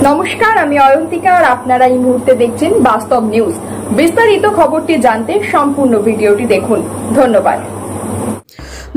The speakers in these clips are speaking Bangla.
নমস্কার, আমি অয়ন্তিকা আর আপনারা এই মুহূর্তে দেখছেন বাস্তব নিউজ। বিস্তারিত খবরটি জানতে সম্পূর্ণ ভিডিওটি দেখুন। ধন্যবাদ।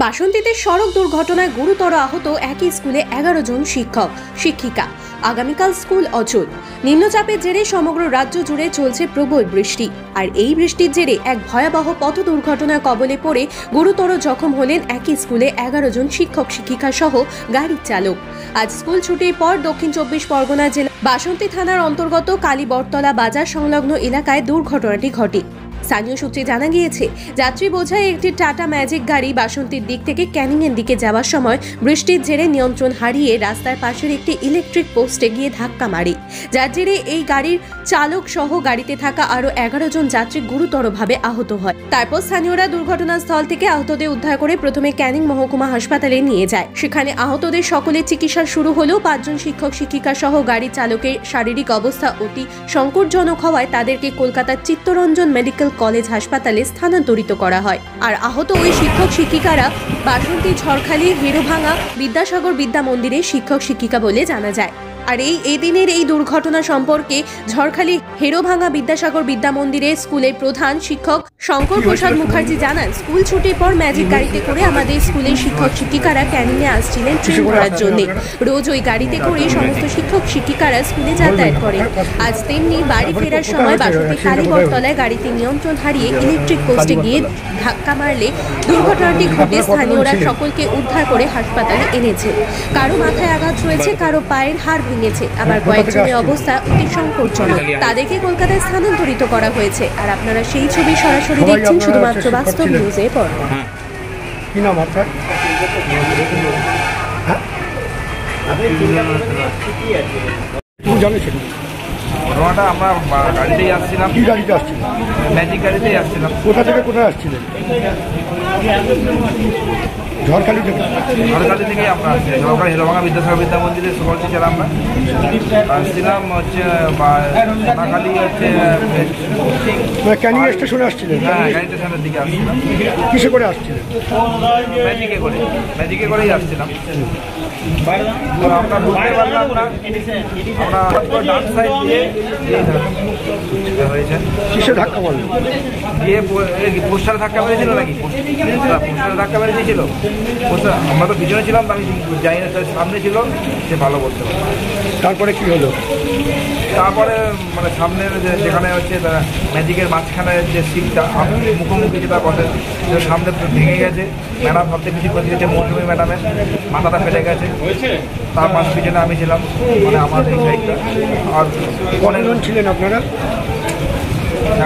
বাসন্তীতে সড়ক দুর্ঘটনায় গুরুতর আহত একই স্কুলে 11 জন শিক্ষক শিক্ষিকা। আগামীকাল স্কুল অচল। নিম্নচাপের জেরে সমগ্র রাজ্য জুড়ে চলছে প্রবল বৃষ্টি, আর এই বৃষ্টির জেরে এক ভয়াবহ পথ দুর্ঘটনার কবলে পড়ে গুরুতর জখম হলেন একই স্কুলে 11 জন শিক্ষক শিক্ষিকা সহ গাড়ির চালক। আজ স্কুল ছুটির পর দক্ষিণ 24 পরগনা জেলা বাসন্তী থানার অন্তর্গত কালীবরতলা বাজার সংলগ্ন এলাকায় দুর্ঘটনাটি ঘটে। স্থানীয় সূত্রে জানা গিয়েছে, যাত্রী বোঝাই একটি টাটা ম্যাজিক গাড়ি বাসন্তীর দিক থেকে ক্যানিং এর দিকে যাওয়ার সময় বৃষ্টির জেরে নিয়ন্ত্রণ হারিয়ে রাস্তার পাশের একটি ইলেকট্রিক পোস্টে গিয়ে ধাক্কা মারে, যার জেরে এই গাড়ির চালক সহ গাড়িতে থাকা আরো 11 জন যাত্রী গুরুতরভাবে আহত হয়। তারপর স্থানীয়রা দুর্ঘটনাস্থল থেকে আহতদের উদ্ধার করে প্রথমে ক্যানিং মহকুমা হাসপাতালে নিয়ে যায়। সেখানে আহতদের সকলের চিকিৎসা শুরু হলেও 5 জন শিক্ষক শিক্ষিকা সহ গাড়ি চালকের শারীরিক অবস্থা অতি সংকটজনক হওয়ায় তাদেরকে কলকাতার চিত্তরঞ্জন মেডিকেল কলেজ হাসপাতালে স্থানান্তরিত করা হয়। আর আহত ওই শিক্ষক শিক্ষিকারা বাসন্তী ঝড়খালি হেরোভাঙা বিদ্যাসাগর বিদ্যা মন্দিরের শিক্ষক শিক্ষিকা বলে জানা যায়। আর এই দিনের এই দুর্ঘটনা সম্পর্কে ঝড়খালি হেরোভাঙা বিদ্যাসাগর বিদ্যা মন্দিরের স্কুলের প্রধান শিক্ষক শঙ্কর প্রসাদ মুখার্জি জানান, স্কুল ছুটির পর ম্যাজিক গাড়িতে করে আমাদের স্কুলের শিক্ষক শিক্ষিকারা ক্যানিংয়ে আসছিলেন ট্রেন করার জন্য। রোজ ওই গাড়িতে করে সমস্ত শিক্ষক শিক্ষিকারা স্কুলে যাতায়াত করেন। আজ তেমনি বাড়ি ফেরার সময় বাসন্তী কালীবরতলায় গাড়িতে নিয়ন্ত্রণ হারিয়ে ইলেকট্রিক পোস্টে গিয়ে ধাক্কা মারলে দুর্ঘটনাটি ঘটে। স্থানীয়রা সকলকে উদ্ধার করে হাসপাতালে এনেছে। কারো মাথায় আঘাত রয়েছে, কারো পায়ের হাড় ভেঙেছে, আবার কয়েকজনের অবস্থা অতি সংকটজনক। তাদেরকে কলকাতায় স্থানান্তরিত করা হয়েছে। আর আপনারা সেই ছবি সরাসরি দেখছেন শুধুমাত্র বাস্তব নিউজে পড়বেন। কি নাম আপনার? ঘটনাটা আমরা গাড়িতেই আসছিলাম। কি গাড়িতে আসছিলেন? ম্যাজিক গাড়িতেই আসছিলাম। কোথা থেকে কোথায় আসছিলেন? ঝড়খালি থেকে। ঝড়খালি থেকেই আমরা আসছি। ঝড়খালি হেরোভাঙা বিদ্যাসাগর বিদ্যা মন্দিরে সকল টিচার আমরা আসছিলাম হচ্ছে সোনাখালি হচ্ছে ক্যানিং স্টেশনে আসছিলেন? হ্যাঁ, গাড়ি স্টেশনের দিকে আসছিলাম। কিসে করে আসছিলেন? ম্যাজিকে করেই আসছিলাম। আমরা বুঝতে পারলাম না, আমরা ডান সাইড দিয়ে হয়েছে। কিসে ধাক্কা মারলেন? দিয়ে পোস্টারে ধাক্কা মেরেছিল নাকি? পোস্টারে ধাক্কা মেরে দিয়েছিল। আমরা তো পিছনে ছিলাম, আমি জানি না, সামনে ছিল, সে ভালো বলতে পারে। তারপরে কি হলো? তারপরে মানে সামনের যেখানে হচ্ছে ম্যাজিকের মাঝখানে যে সিটটা মুখোমুখি যেটা বসে, সামনে ভেঙে গেছে। ম্যাডাম সবচেয়ে বেশি করে দিয়েছে মৌসুমী ম্যাডামের মাথাটা ফেটে গেছে। তার পাশ পিছনে আমি ছিলাম, মানে আমার এই সাইডটা। আর কতজন ছিলেন আপনারা?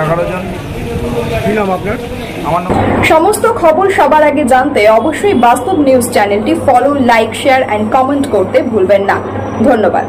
11 জন। কি নাম আপনার? আমার নাম। সমস্ত খবর সবার আগে জানতে অবশ্যই বাস্তব নিউজ চ্যানেলটি follow, like, share and comment করতে ভুলবেন না। ধন্যবাদ।